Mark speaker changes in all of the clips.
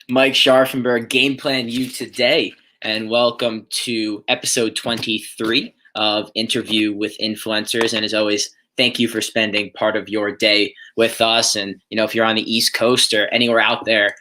Speaker 1: Mike Scharfenberg, Game Plan You today, and welcome to episode 23 of Interview with Influencers. And as always, thank you for spending part of your day with us. And if you're on the East Coast or anywhere out there,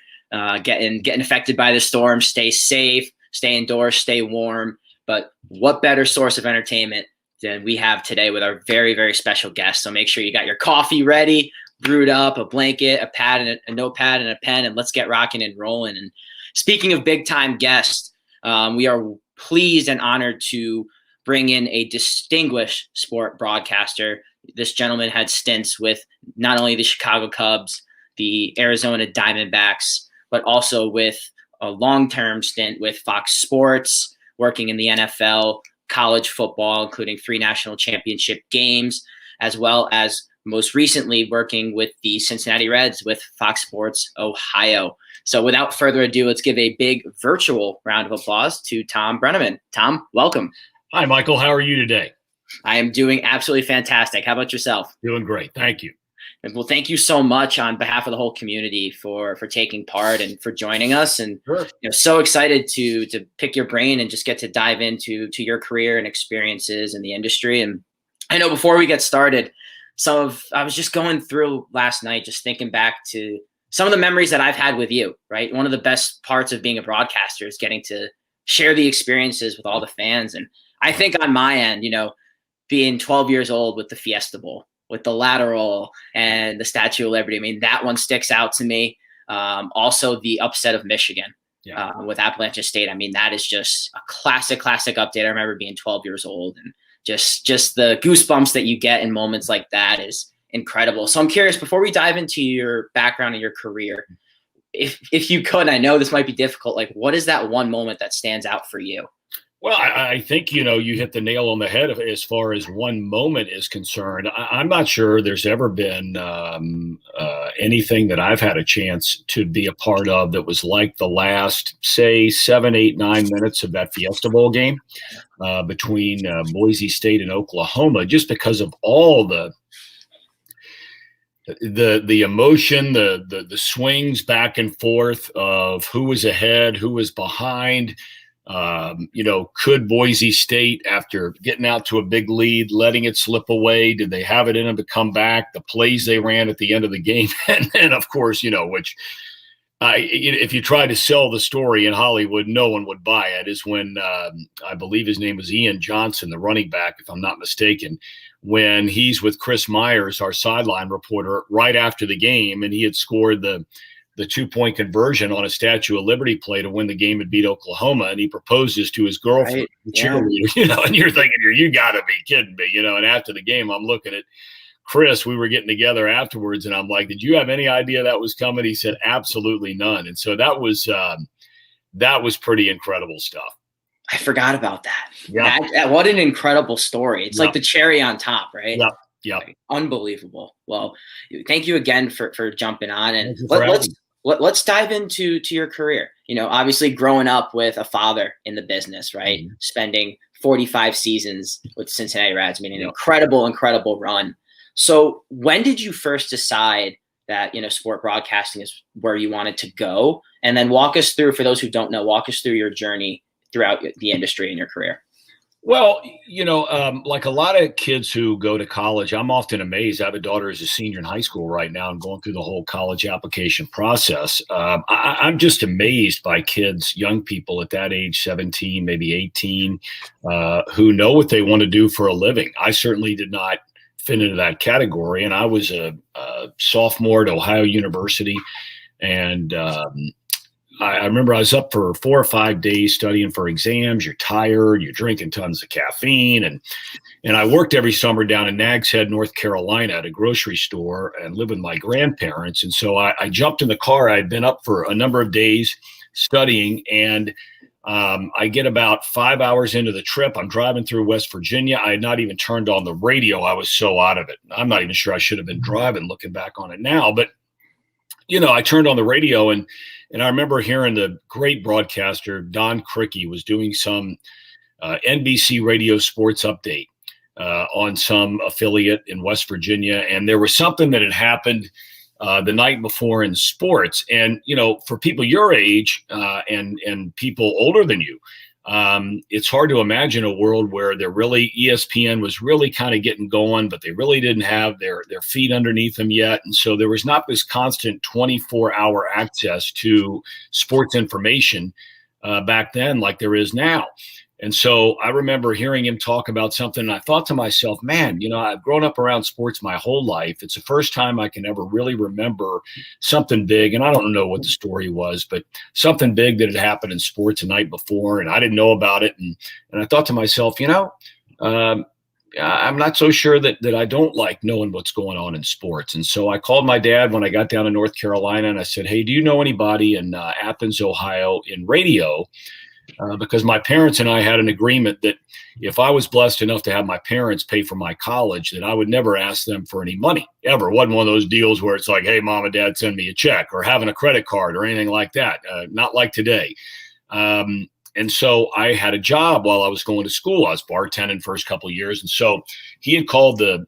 Speaker 1: getting affected by the storm, stay safe, stay indoors, stay warm. But what better source of entertainment than we have today with our very, very special guest? So make sure you got your coffee ready, brewed up, a blanket, a pad, and a notepad, and a pen, and let's get rocking and rolling. And speaking of big time guests, we are pleased and honored to bring in a distinguished sport broadcaster. This gentleman had stints with not only the Chicago Cubs, the Arizona Diamondbacks, but also with a long-term stint with Fox Sports, working in the NFL, college football, including 3 national championship games, as well as most recently working with the Cincinnati Reds with Fox Sports Ohio. So without further ado, let's give a big virtual round of applause to Thom Brennaman. Thom, welcome.
Speaker 2: Hi, Michael. How are you today?
Speaker 1: I am doing absolutely fantastic. How about yourself?
Speaker 2: Doing great. Thank you.
Speaker 1: Well, thank you so much on behalf of the whole community for taking part and for joining us. And
Speaker 2: Sure.
Speaker 1: So excited to pick your brain and just get to dive into your career and experiences in the industry. And I know before we get started, I was just going through last night, just thinking back to some of the memories that I've had with you, right? One of the best parts of being a broadcaster is getting to share the experiences with all the fans. And I think on my end, being 12 years old with the Fiesta Bowl, with the Lateral and the Statue of Liberty, I mean, that one sticks out to me. Also the upset of Michigan with Appalachian State. I mean, that is just a classic update. I remember being 12 years old, and just the goosebumps that you get in moments like that is incredible. So I'm curious, before we dive into your background and your career, if you could, I know this might be difficult, like what is that one moment that stands out for you?
Speaker 2: Well, I think, you hit the nail on the head as far as one moment is concerned. I'm not sure there's ever been anything that I've had a chance to be a part of that was like the last, say, 7, 8, 9 minutes of that Fiesta Bowl game between Boise State and Oklahoma, just because of all the emotion, the swings back and forth of who was ahead, who was behind. Could Boise State, after getting out to a big lead, letting it slip away, did they have it in them to come back? The plays they ran at the end of the game, and then, of course, if you try to sell the story in Hollywood, no one would buy it, is when I believe his name was Ian Johnson, the running back, if I'm not mistaken, when he's with Chris Myers, our sideline reporter, right after the game, and he had scored the 2-point conversion on a Statue of Liberty play to win the game and beat Oklahoma. And he proposes to his girlfriend,
Speaker 1: right.
Speaker 2: The cheerleader, and you're thinking, you gotta be kidding me, and after the game, I'm looking at Chris, we were getting together afterwards, and I'm like, did you have any idea that was coming? He said, absolutely none. And so that was pretty incredible stuff.
Speaker 1: I forgot about that.
Speaker 2: Yeah.
Speaker 1: What an incredible story. It's like the cherry on top, right?
Speaker 2: Yeah.
Speaker 1: Like, unbelievable. Well, thank you again for jumping on, and let's dive into your career. Obviously growing up with a father in the business, right? Mm-hmm. Spending 45 seasons with Cincinnati Reds, I mean, an incredible run. So when did you first decide that, sport broadcasting is where you wanted to go? And then walk us through, for those who don't know, walk us through your journey throughout the industry and your career.
Speaker 2: Well, like a lot of kids who go to college, I'm often amazed. I have a daughter who's a senior in high school right now and going through the whole college application process. I'm just amazed by kids, young people at that age, 17, maybe 18, who know what they want to do for a living. I certainly did not fit into that category. And I was a sophomore at Ohio University. And I remember I was up for 4 or 5 days studying for exams. You're tired, you're drinking tons of caffeine. And I worked every summer down in Nags Head, North Carolina at a grocery store and lived with my grandparents. And so I jumped in the car. I'd been up for a number of days studying, and I get about 5 hours into the trip. I'm driving through West Virginia. I had not even turned on the radio. I was so out of it. I'm not even sure I should have been driving, looking back on it now. But, I turned on the radio, and I remember hearing the great broadcaster, Don Criqui, was doing some NBC radio sports update on some affiliate in West Virginia. And there was something that had happened the night before in sports. And, for people your age and people older than you, it's hard to imagine a world where ESPN was really kind of getting going, but they really didn't have their feet underneath them yet. And so there was not this constant 24-hour access to sports information back then like there is now. And so I remember hearing him talk about something, and I thought to myself, man, I've grown up around sports my whole life. It's the first time I can ever really remember something big, and I don't know what the story was, but something big that had happened in sports the night before, and I didn't know about it. And I thought to myself, I'm not so sure that I don't like knowing what's going on in sports. And so I called my dad when I got down to North Carolina, and I said, hey, do you know anybody in Athens, Ohio in radio? Because my parents and I had an agreement that if I was blessed enough to have my parents pay for my college, that I would never ask them for any money, ever. It wasn't one of those deals where it's like, hey, mom and dad, send me a check, or having a credit card or anything like that. Not like today. And so I had a job while I was going to school. I was bartending first couple of years. And so he had called the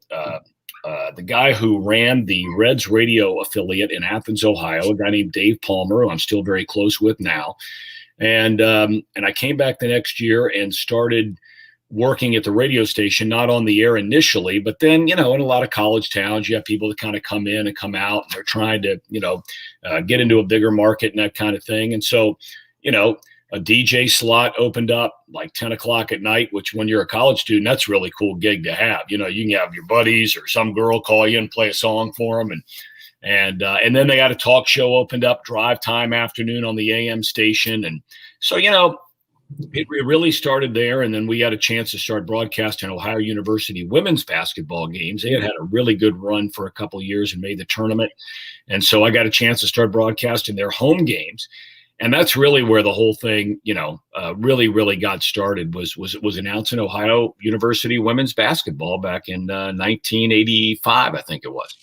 Speaker 2: guy who ran the Reds radio affiliate in Athens, Ohio, a guy named Dave Palmer, who I'm still very close with now. And I came back the next year and started working at the radio station, not on the air initially, but then, in a lot of college towns, you have people that kind of come in and come out, and they're trying to, get into a bigger market and that kind of thing. And so, a DJ slot opened up like 10 o'clock at night, which when you're a college student, that's a really cool gig to have. You can have your buddies or some girl call you and play a song for them. And then they got a talk show opened up, drive time afternoon on the AM station. And so, it really started there. And then we had a chance to start broadcasting Ohio University women's basketball games. They had a really good run for a couple of years and made the tournament. And so I got a chance to start broadcasting their home games. And that's really where the whole thing, really got started was announcing Ohio University women's basketball back in 1985, I think it was.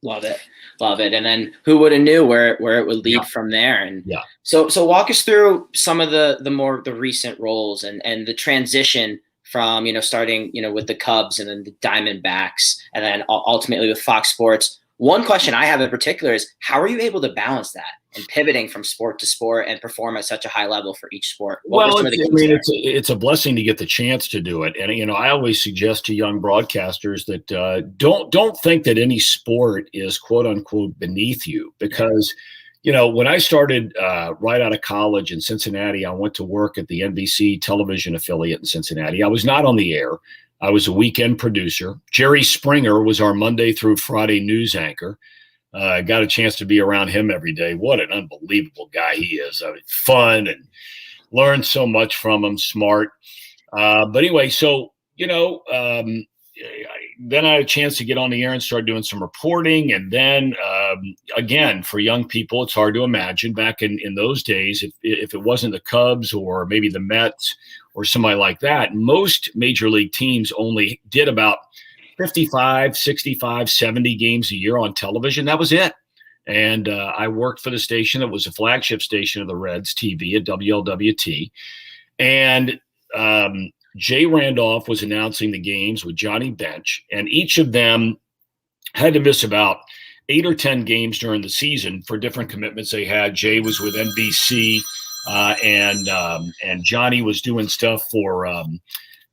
Speaker 1: Love it. And then who would have knew where it would lead from there? And so walk us through some of the recent roles and the transition from, starting, with the Cubs and then the Diamondbacks and then ultimately with Fox Sports. One question I have in particular is, how are you able to balance that and pivoting from sport to sport and perform at such a high level for each sport?
Speaker 2: It's a blessing to get the chance to do it. And, I always suggest to young broadcasters that don't think that any sport is quote unquote beneath you, because, when I started right out of college in Cincinnati, I went to work at the NBC television affiliate in Cincinnati. I was not on the air. I was a weekend producer. Jerry Springer was our Monday through Friday news anchor. I got a chance to be around him every day. What an unbelievable guy he is. I mean, fun, and learned so much from him, smart. But anyway, so, then I had a chance to get on the air and start doing some reporting. And then, again, for young people, it's hard to imagine back in those days, if it wasn't the Cubs or maybe the Mets or somebody like that, most major league teams only did about 55, 65, 70 games a year on television. That was it. And I worked for the station that was a flagship station of the Reds TV at WLWT. And Jay Randolph was announcing the games with Johnny Bench, and each of them had to miss about 8 or 10 games during the season for different commitments they had. Jay was with NBC, and Johnny was doing stuff for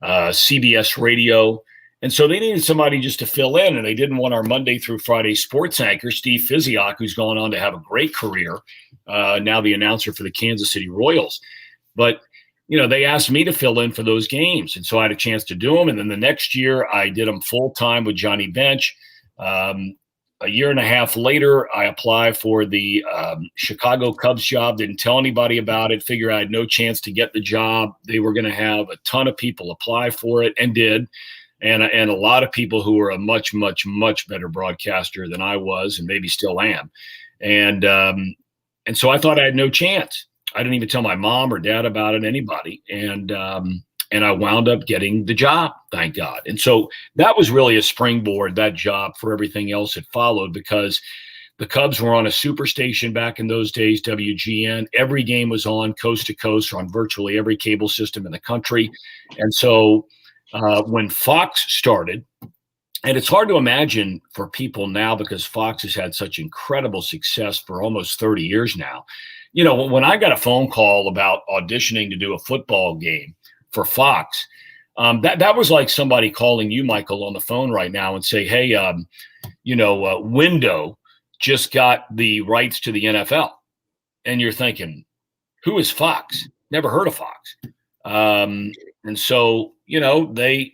Speaker 2: CBS Radio. And so they needed somebody just to fill in, and they didn't want our Monday through Friday sports anchor, Steve Physiak, who's gone on to have a great career, now the announcer for the Kansas City Royals. But they asked me to fill in for those games. And so I had a chance to do them. And then the next year I did them full time with Johnny Bench. A year and a half later, I applied for the Chicago Cubs job, didn't tell anybody about it, figured I had no chance to get the job. They were going to have a ton of people apply for it, and did. And a lot of people who were a much, much, much better broadcaster than I was, and maybe still am. And so I thought I had no chance. I didn't even tell my mom or dad about it, anybody. And I wound up getting the job, thank God. And so that was really a springboard, that job, for everything else that followed, because the Cubs were on a superstation back in those days, WGN. Every game was on coast to coast on virtually every cable system in the country. And so when Fox started, And it's hard to imagine for people now because Fox has had such incredible success for almost 30 years now. You know, when I got a phone call about auditioning to do a football game for Fox, that was like somebody calling you, Michael, on the phone right now and say, "Hey, Window just got the rights to the NFL," and you're thinking, "Who is Fox? Never heard of Fox." And so, I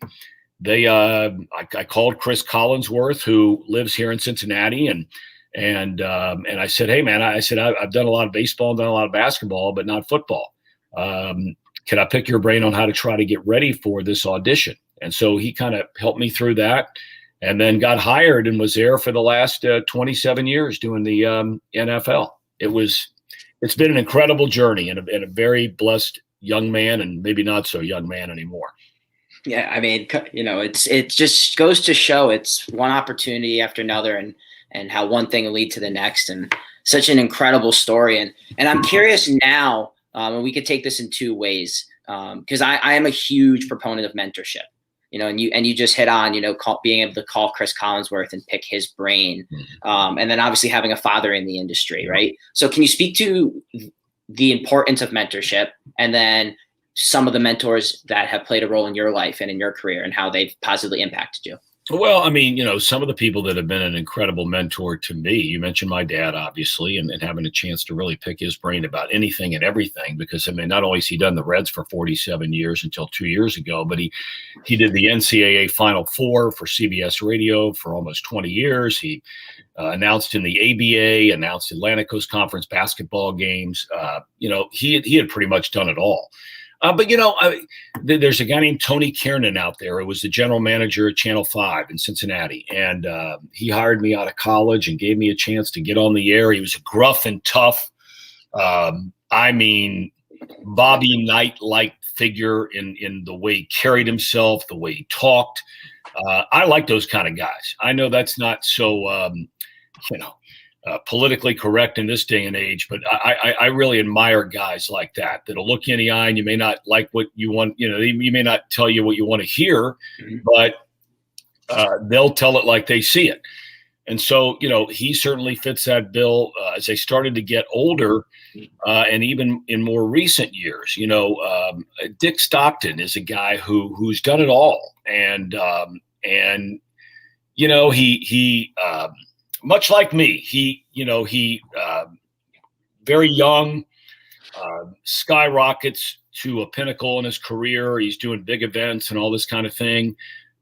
Speaker 2: called Chris Collinsworth, who lives here in Cincinnati, and I said, "Hey, man," I said, I've done a lot of baseball, done a lot of basketball, but not football. Can I pick your brain on how to try to get ready for this audition? And so he kind of helped me through that, and then got hired and was there for the last 27 years doing the NFL. It's been an incredible journey and a very blessed young man, and maybe not so young man anymore.
Speaker 1: Yeah, I mean, it just goes to show it's one opportunity after another, and how one thing will lead to the next, and such an incredible story. And I'm curious now, and we could take this in two ways, because I am a huge proponent of mentorship. And you just hit on, being able to call Chris Collinsworth and pick his brain, and then obviously having a father in the industry, right? So can you speak to the importance of mentorship, and then some of the mentors that have played a role in your life and in your career, and how they've positively impacted you?
Speaker 2: Well, I mean, some of the people that have been an incredible mentor to me, you mentioned my dad, obviously, and having a chance to really pick his brain about anything and everything, because, I mean, not only has he done the Reds for 47 years until 2 years ago, but he did the NCAA Final Four for CBS Radio for almost 20 years. He announced in the ABA, announced Atlantic Coast Conference basketball games. He had pretty much done it all. But there's a guy named Tony Kiernan out there who was the general manager at Channel 5 in Cincinnati. And he hired me out of college and gave me a chance to get on the air. He was gruff and tough. I mean, Bobby Knight-like figure in the way he carried himself, the way he talked. I like those kind of guys. I know that's not so, politically correct in this day and age, but I really admire guys like that'll look you in the eye, and you may not like what you want, you may not tell you what you want to hear, but they'll tell it like they see it. And so, he certainly fits that bill. As they started to get older, and even in more recent years, Dick Stockton is a guy who's done it all. And he much like me, he very young, skyrockets to a pinnacle in his career. He's doing big events and all this kind of thing.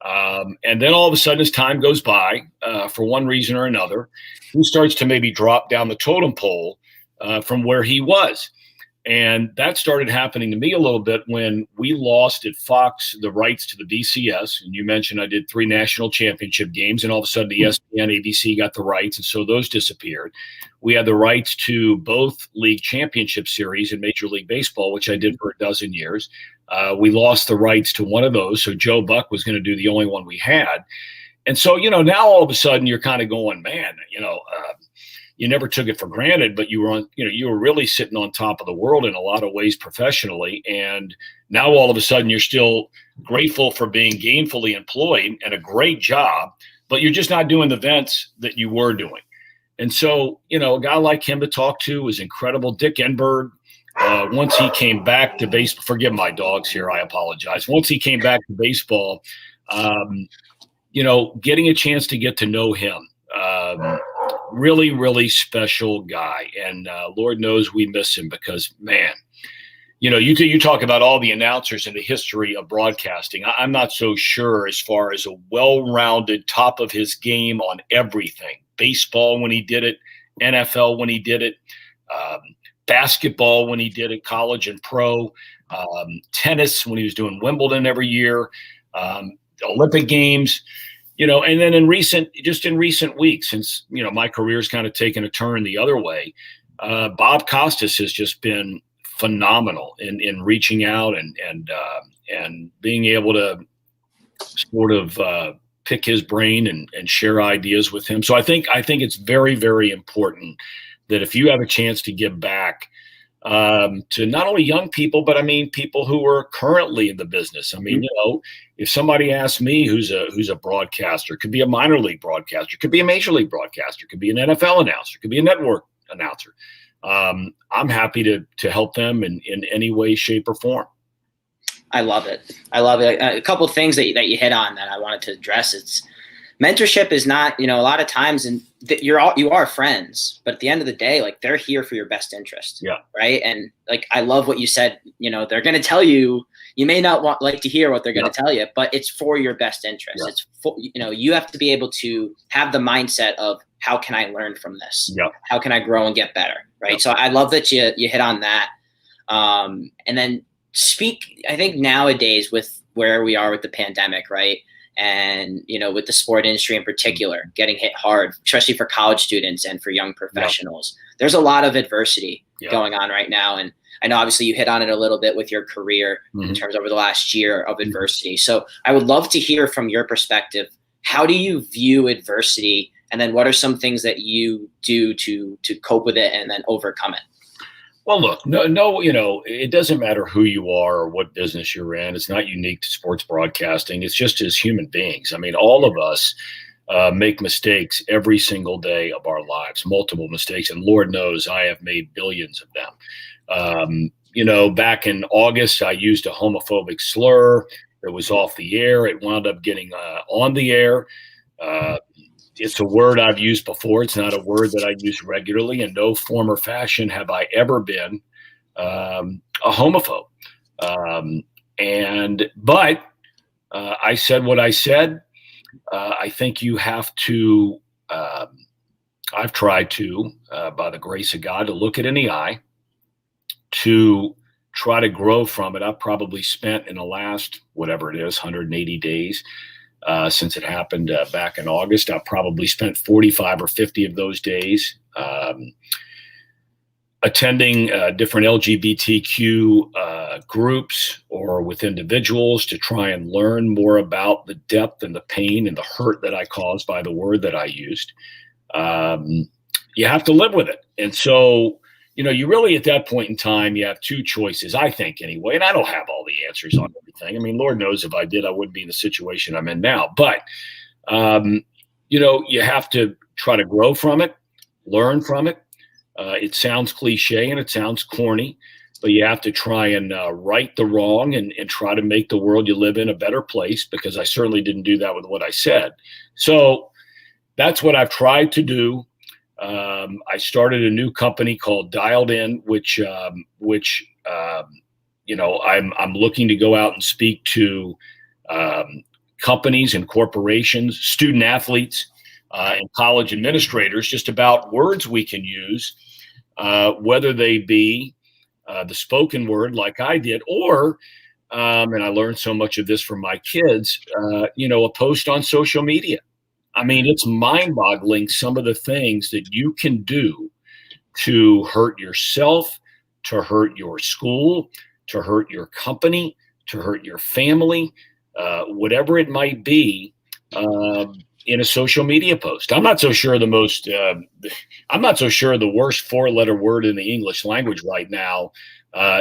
Speaker 2: And then all of a sudden, as time goes by, for one reason or another, he starts to maybe drop down the totem pole from where he was. And that started happening to me a little bit when we lost at Fox the rights to the BCS. And you mentioned I did 3 national championship games, and all of a sudden the ESPN, ABC got the rights, and so those disappeared. We had the rights to both league championship series in Major League Baseball, which I did for a dozen years. We lost the rights to one of those, so Joe Buck was going to do the only one we had. And so, now all of a sudden you're kind of going, man, you never took it for granted, but you were really sitting on top of the world in a lot of ways professionally. And now all of a sudden you're still grateful for being gainfully employed and a great job, but you're just not doing the events that you were doing. And so, a guy like him to talk to was incredible. Dick Enberg, once he came back to baseball, forgive my dogs here, I apologize. Once he came back to baseball, getting a chance to get to know him, really, really special guy. And Lord knows we miss him because, man, you talk about all the announcers in the history of broadcasting. I'm not so sure as far as a well-rounded, top of his game on everything. Baseball when he did it, NFL when he did it, basketball when he did it, college and pro, tennis when he was doing Wimbledon every year, Olympic Games. And then in recent weeks, since, my career's kind of taken a turn the other way, Bob Costas has just been phenomenal in reaching out and being able to sort of pick his brain and share ideas with him. So I think it's very, very important that if you have a chance to give back, to not only young people, but I mean people who are currently in the business. I mean, if somebody asks me who's a broadcaster, could be a minor league broadcaster, could be a major league broadcaster, could be an NFL announcer, could be a network announcer. I'm happy to help them in any way, shape, or form.
Speaker 1: I love it. I love it. A couple of things that you hit on that I wanted to address. It's mentorship is not, a lot of times, and you are friends, but at the end of the day, like, they're here for your best interest.
Speaker 2: Yeah.
Speaker 1: Right. And like, I love what you said. They're going to tell you. You may not like to hear what they're going to tell you, but it's for your best interest. It's for, you have to be able to have the mindset of, how can I learn from this?
Speaker 2: Yep.
Speaker 1: How can I grow and get better? Right. Yep. So I love that you hit on that. And then I think nowadays with where we are with the pandemic, right? And, with the sport industry in particular, getting hit hard, especially for college students and for young professionals, there's a lot of adversity going on right now. And I know obviously you hit on it a little bit with your career in terms over the last year of adversity. So I would love to hear from your perspective, how do you view adversity? And then what are some things that you do to cope with it and then overcome it?
Speaker 2: Well, look, no, it doesn't matter who you are or what business you're in. It's not unique to sports broadcasting. It's just as human beings. I mean, all of us make mistakes every single day of our lives, multiple mistakes. And Lord knows I have made billions of them. Back in August, I used a homophobic slur. It was off the air. It wound up getting on the air. It's a word I've used before. It's not a word that I use regularly. In no form or fashion have I ever been a homophobe. But I said what I said. I think you have to, I've tried to, by the grace of God, to look it in the eye, to try to grow from it. I've probably spent in the last, whatever it is, 180 days, since it happened back in August. I've probably spent 45 or 50 of those days attending different LGBTQ groups or with individuals to try and learn more about the depth and the pain and the hurt that I caused by the word that I used. You have to live with it. And so, you really, at that point in time, you have two choices, I think, anyway. And I don't have all the answers on everything. I mean, Lord knows if I did, I wouldn't be in the situation I'm in now. But, you have to try to grow from it, learn from it. It sounds cliche and it sounds corny, but you have to try and right the wrong and try to make the world you live in a better place, because I certainly didn't do that with what I said. So that's what I've tried to do. I started a new company called Dialed In, which I'm looking to go out and speak to companies and corporations, student athletes, and college administrators, just about words we can use, whether they be the spoken word like I did, or, and I learned so much of this from my kids, a post on social media. I mean, it's mind-boggling some of the things that you can do to hurt yourself, to hurt your school, to hurt your company, to hurt your family, whatever it might be, in a social media post. I'm not so sure the worst four-letter word in the English language right now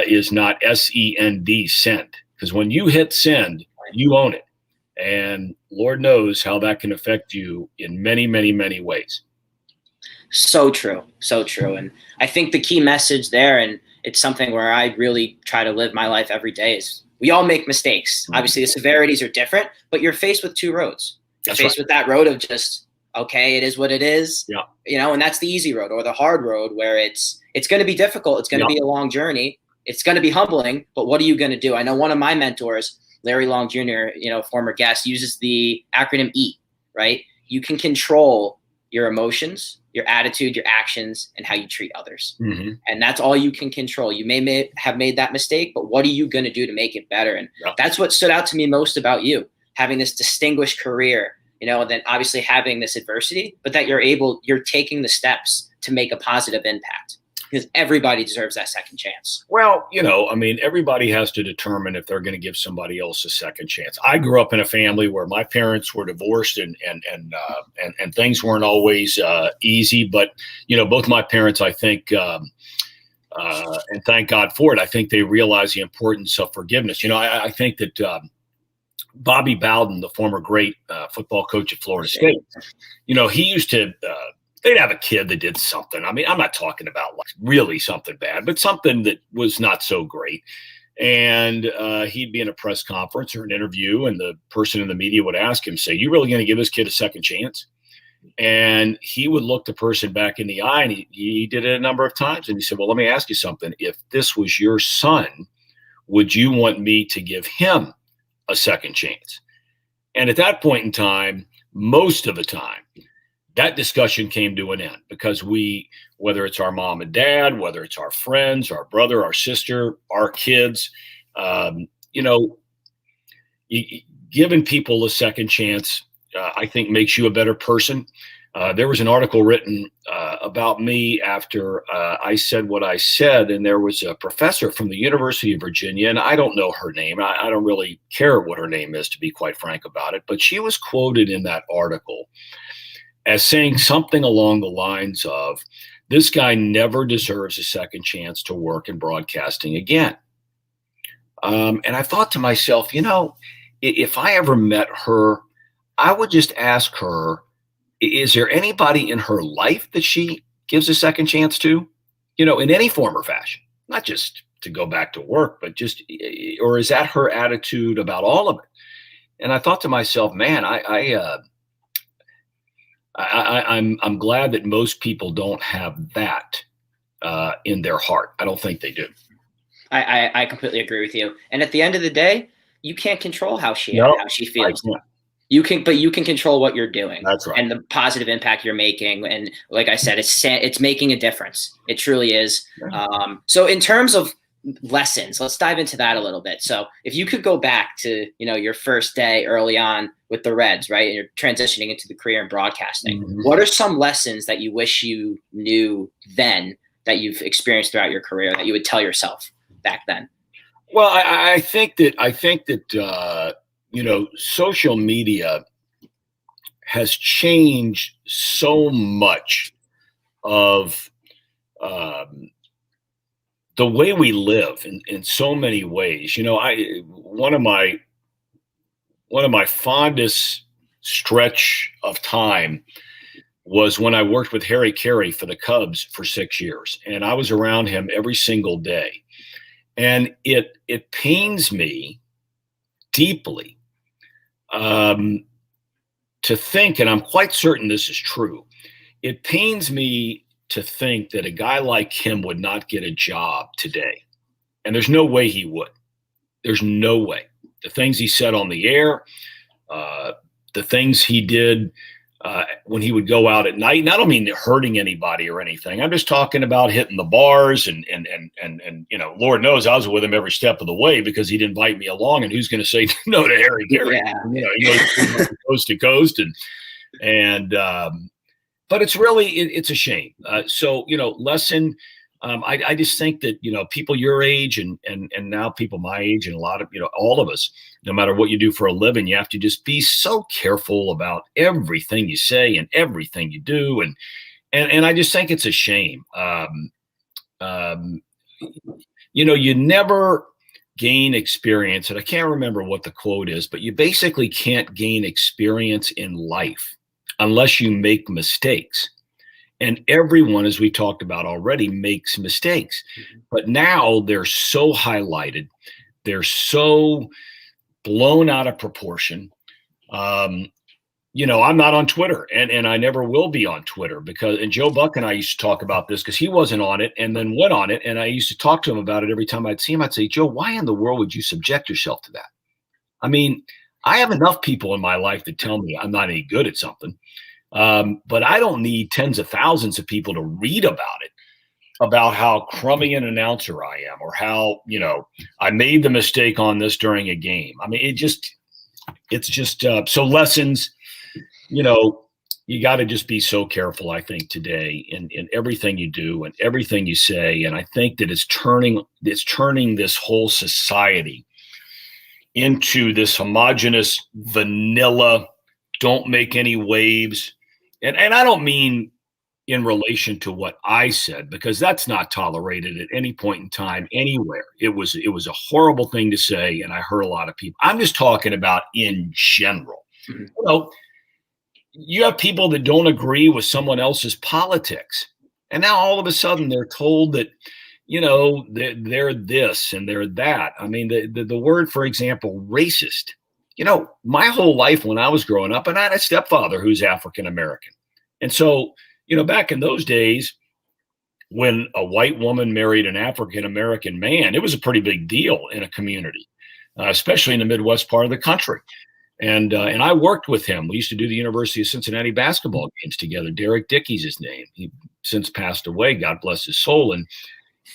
Speaker 2: is not SEND, send. Because when you hit send, you own it. And Lord knows how that can affect you in many, many, many ways.
Speaker 1: So true. So true. And I think the key message there, and it's something where I really try to live my life every day, is we all make mistakes. Mm-hmm. Obviously, the severities are different, but you're faced with two roads. You're faced with that road of just, okay, it is what it is. Yeah. And that's the easy road, or the hard road where it's going to be difficult. It's going to be a long journey. It's going to be humbling, but what are you going to do? I know one of my mentors, Larry Long Jr., former guest, uses the acronym E, right? You can control your emotions, your attitude, your actions, and how you treat others. Mm-hmm. And that's all you can control. You may have made that mistake, but what are you going to do to make it better? And that's what stood out to me most about you, having this distinguished career, and then obviously having this adversity, but that you're taking the steps to make a positive impact. Because everybody deserves that second chance.
Speaker 2: Well, everybody has to determine if they're going to give somebody else a second chance. I grew up in a family where my parents were divorced and things weren't always easy. But, both my parents, I think, And thank God for it. I think they realize the importance of forgiveness. I think that Bobby Bowden, the former great football coach at Florida State, he used to, they'd have a kid that did something. I mean, I'm not talking about like really something bad, but something that was not so great. And he'd be in a press conference or an interview, and the person in the media would ask him, say, "You really going to give this kid a second chance?" And he would look the person back in the eye, and he did it a number of times. And he said, "Well, let me ask you something. If this was your son, would you want me to give him a second chance?" And at that point in time, most of the time, that discussion came to an end, because whether it's our mom and dad, whether it's our friends, our brother, our sister, our kids, you know, giving people a second chance, I think makes you a better person. There was an article written about me after I said what I said, and there was a professor from the University of Virginia, and I don't know her name. I don't really care what her name is, to be quite frank about it, but she was quoted in that article as saying something along the lines of, "This guy never deserves a second chance to work in broadcasting again." And I thought to myself, if I ever met her, I would just ask her, is there anybody in her life that she gives a second chance to, in any form or fashion, not just to go back to work, but just, or is that her attitude about all of it? And I thought to myself, man, I'm glad that most people don't have that in their heart. I don't think they do.
Speaker 1: I completely agree with you. And at the end of the day, you can't control how she feels. You can control what you're doing.
Speaker 2: That's right.
Speaker 1: And the positive impact you're making. And like I said, it's making a difference. It truly is. Yeah. So in terms of lessons, let's dive into that a little bit. So if you could go back to, your first day early on with the Reds, right? And you're transitioning into the career in broadcasting. Mm-hmm. What are some lessons that you wish you knew then that you've experienced throughout your career that you would tell yourself back then?
Speaker 2: Well, I think that social media has changed so much of the way we live in so many ways. One of my fondest stretch of time was when I worked with Harry Carey for the Cubs for 6 years, and I was around him every single day. And it pains me deeply to think, and I'm quite certain this is true, it pains me to think that a guy like him would not get a job today. And there's no way he would. There's no way. The things he said on the air, the things he did when he would go out at night. And I don't mean hurting anybody or anything. I'm just talking about hitting the bars and Lord knows I was with him every step of the way because he'd invite me along. And who's going to say no to Harry Carey? Yeah. He goes coast to coast but it's really, it's a shame. Lesson. I just think that, people your age and now people my age and a lot of, all of us, no matter what you do for a living, you have to just be so careful about everything you say and everything you do. And I just think it's a shame. You never gain experience, and I can't remember what the quote is, but you basically can't gain experience in life unless you make mistakes. And everyone, as we talked about already, makes mistakes. Mm-hmm. But now they're so highlighted. They're so blown out of proportion. I'm not on Twitter, and I never will be on Twitter and Joe Buck and I used to talk about this because he wasn't on it and then went on it. And I used to talk to him about it every time I'd see him. I'd say, Joe, why in the world would you subject yourself to that? I mean, I have enough people in my life that tell me I'm not any good at something. But I don't need tens of thousands of people to read about it, about how crummy an announcer I am, or how, I made the mistake on this during a game. I mean, it's just so lessons, you got to just be so careful, I think, today in everything you do and everything you say. And I think that it's turning this whole society into this homogenous vanilla, don't make any waves. And I don't mean, in relation to what I said, because that's not tolerated at any point in time anywhere. It was a horrible thing to say, and I hurt a lot of people. I'm just talking about in general.
Speaker 1: Mhm.
Speaker 2: You know, you have people that don't agree with someone else's politics, and now all of a sudden they're told that, they're this and they're that. I mean, the word, for example, racist. My whole life when I was growing up, and I had a stepfather who's African American, and so back in those days, when a white woman married an African American man, it was a pretty big deal in a community, especially in the Midwest part of the country. And I worked with him. We used to do the University of Cincinnati basketball games together. Derek Dickey's his name. He since passed away. God bless his soul. And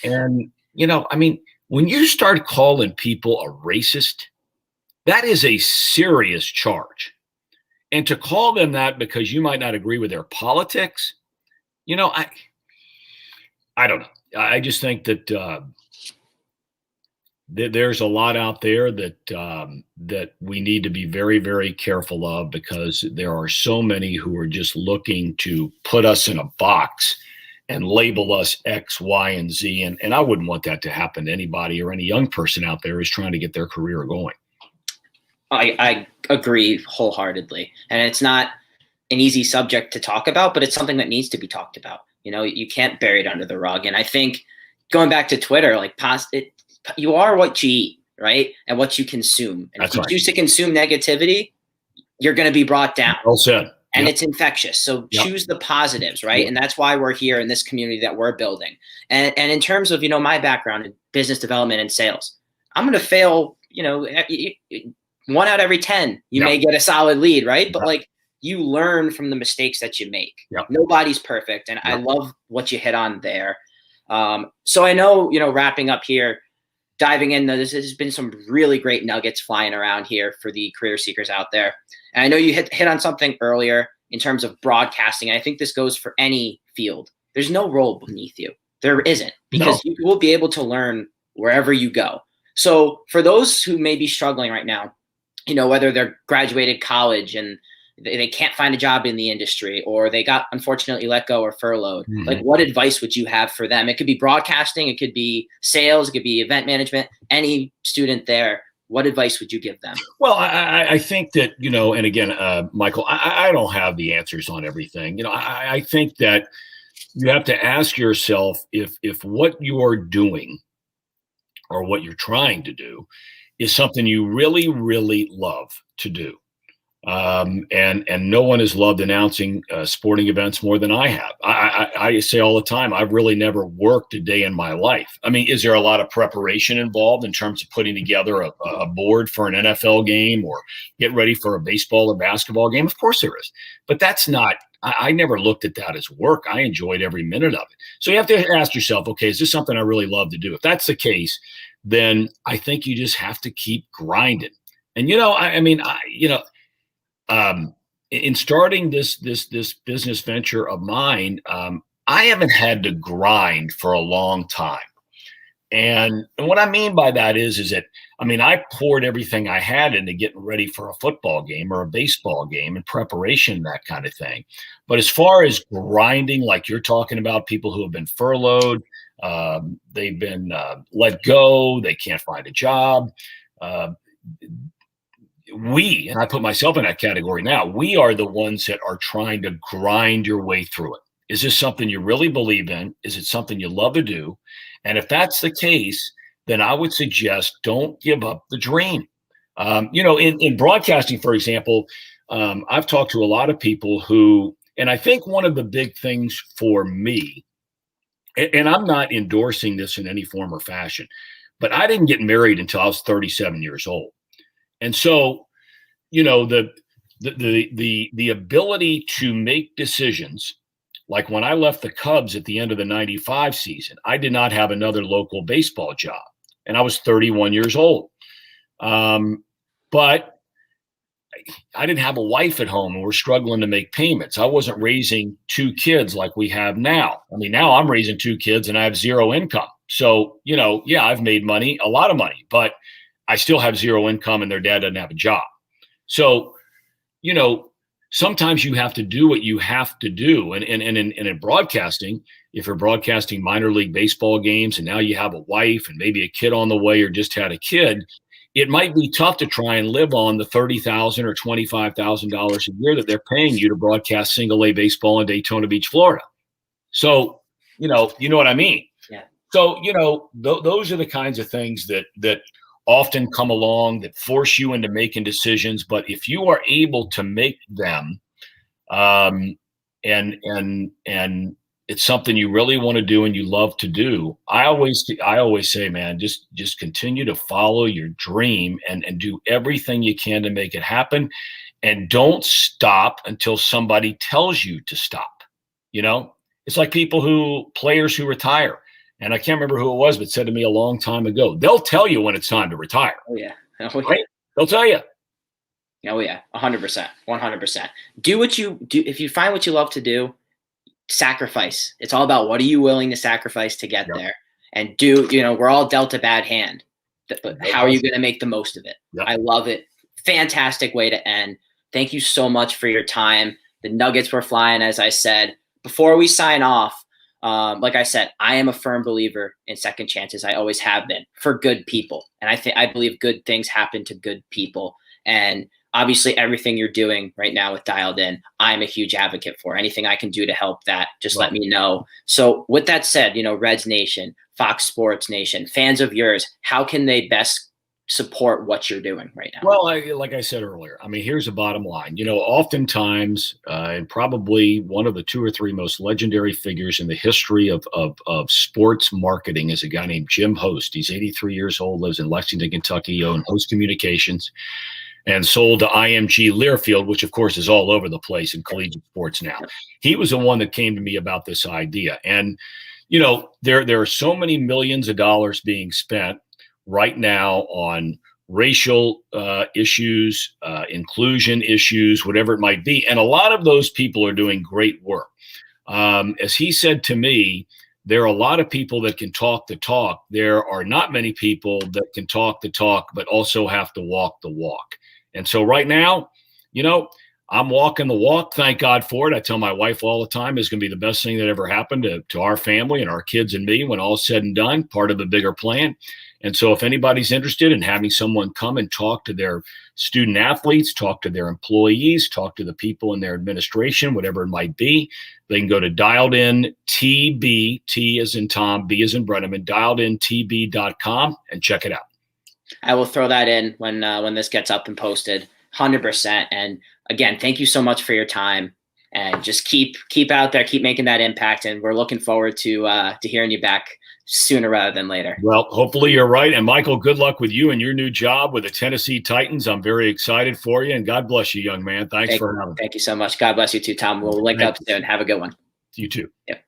Speaker 2: I mean, when you start calling people a racist, that is a serious charge. And to call them that because you might not agree with their politics, I don't know. I just think that there's a lot out there that we need to be very, very careful of, because there are so many who are just looking to put us in a box and label us X, Y, and Z. And I wouldn't want that to happen to anybody or any young person out there who's trying to get their career going.
Speaker 1: I agree wholeheartedly. And it's not an easy subject to talk about, but it's something that needs to be talked about. You can't bury it under the rug. And I think going back to Twitter, you are what you eat, right? And what you consume. And
Speaker 2: That's
Speaker 1: if you
Speaker 2: right.
Speaker 1: choose to consume negativity, you're going to be brought down.
Speaker 2: Well said.
Speaker 1: And
Speaker 2: Yep.
Speaker 1: it's infectious. So
Speaker 2: Yep.
Speaker 1: choose the positives, right?
Speaker 2: Yep.
Speaker 1: And that's why we're here in this community that we're building. And in terms of, my background in business development and sales, I'm going to fail, 1 out of every 10, you
Speaker 2: Yep.
Speaker 1: may get a solid lead, right? But
Speaker 2: Yep.
Speaker 1: you learn from the mistakes that you make.
Speaker 2: Yep.
Speaker 1: Nobody's perfect. And I
Speaker 2: Yep.
Speaker 1: love what you hit on there. So I know, wrapping up here, diving in, there's been some really great nuggets flying around here for the career seekers out there. And I know you hit on something earlier in terms of broadcasting. And I think this goes for any field. There's no role beneath you. There isn't, because you will be able to learn wherever you go. So for those who may be struggling right now, whether they're graduated college and they can't find a job in the industry, or they got unfortunately let go or furloughed,
Speaker 2: Mhm.
Speaker 1: what advice would you have for them? It could be broadcasting, it could be sales, it could be event management. Any student there, what advice would you give them?
Speaker 2: Well, I think that, and again, Michael, I don't have the answers on everything. I think that you have to ask yourself if what you are doing or what you're trying to do is something you really, really love to do. And no one has loved announcing sporting events more than I have. I say all the time, I've really never worked a day in my life. I mean, is there a lot of preparation involved in terms of putting together a board for an NFL game or get ready for a baseball or basketball game? Of course there is, but that's not. I never looked at that as work. I enjoyed every minute of it. So you have to ask yourself, okay, is this something I really love to do? If that's the case, then I think you just have to keep grinding. And in starting this business venture of mine, I haven't had to grind for a long time. And what I mean by that is that, I poured everything I had into getting ready for a football game or a baseball game and preparation, that kind of thing. But as far as grinding, like you're talking about, people who have been furloughed, they've been let go, they can't find a job. And I put myself in that category now, we are the ones that are trying to grind your way through it. Is this something you really believe in? Is it something you love to do? And if that's the case, then I would suggest don't give up the dream. In broadcasting, for example, I've talked to a lot of people who, and I think one of the big things for me, and I'm not endorsing this in any form or fashion, but I didn't get married until I was 37 years old. And so, the ability to make decisions, like when I left the Cubs at the end of the 95 season, I did not have another local baseball job, and I was 31 years old. But I didn't have a wife at home and we're struggling to make payments. I wasn't raising 2 kids like we have now. Now I'm raising 2 kids and I have 0 income. So, I've made money, a lot of money, but I still have 0 income and their dad doesn't have a job. So, sometimes you have to do what you have to do. And in broadcasting, if you're broadcasting minor league baseball games and now you have a wife and maybe a kid on the way or just had a kid, it might be tough to try and live on the $30,000 or $25,000 a year that they're paying you to broadcast single A baseball in Daytona Beach, Florida. So, you know what I mean?
Speaker 1: Yeah.
Speaker 2: So, those are the kinds of things that often come along that force you into making decisions. But if you are able to make them, and it's something you really want to do and you love to do, I always say, man, just continue to follow your dream and do everything you can to make it happen, and don't stop until somebody tells you to stop. It's like players who retire. And I can't remember who it was, but said to me a long time ago, they'll tell you when it's time to retire.
Speaker 1: Oh yeah. Oh, yeah.
Speaker 2: Right? They'll tell you.
Speaker 1: Oh yeah. 100%. 100%. Do what you do. If you find what you love to do, sacrifice. It's all about what are you willing to sacrifice to get there, and we're all dealt a bad hand, but how are you going to make the most of it? Yep. I love it. Fantastic way to end. Thank you so much for your time. The nuggets were flying, as I said. Before we sign off, like I said, I am a firm believer in second chances. I always have been, for good people. And I believe good things happen to good people. And obviously everything you're doing right now with Dialed In, I'm a huge advocate for. Anything I can do to help that, just let me know. So with that said, Reds Nation, Fox Sports Nation, fans of yours, how can they best support what you're doing right now?
Speaker 2: Well, like I said earlier, here's the bottom line. Oftentimes, and probably one of the 2 or 3 most legendary figures in the history of sports marketing is a guy named Jim Host. He's 83 years old, lives in Lexington, Kentucky, owned Host Communications, and sold to IMG Learfield, which of course is all over the place in collegiate sports now. He was the one that came to me about this idea. And, there are so many millions of dollars being spent right now on racial issues, inclusion issues, whatever it might be. And a lot of those people are doing great work. As he said to me, there are a lot of people that can talk the talk. There are not many people that can talk the talk, but also have to walk the walk. And so right now, I'm walking the walk. Thank God for it. I tell my wife all the time, it's going to be the best thing that ever happened to our family and our kids and me when all's said and done, part of a bigger plan. And so if anybody's interested in having someone come and talk to their student athletes, talk to their employees, talk to the people in their administration, whatever it might be, they can go to Dialed In TB, T as in Tom, B as in Brennaman, dialedintb.com and check it out.
Speaker 1: I will throw that in when this gets up and posted, 100%. And again, thank you so much for your time, and just keep out there, keep making that impact. And we're looking forward to hearing you back sooner rather than later.
Speaker 2: Well, hopefully you're right. And Michael, good luck with you and your new job with the Tennessee Titans. I'm very excited for you, and God bless you, young man. Thank you so much.
Speaker 1: God bless you too, Tom. We'll link up soon. Have a good one.
Speaker 2: You too.
Speaker 1: Yep.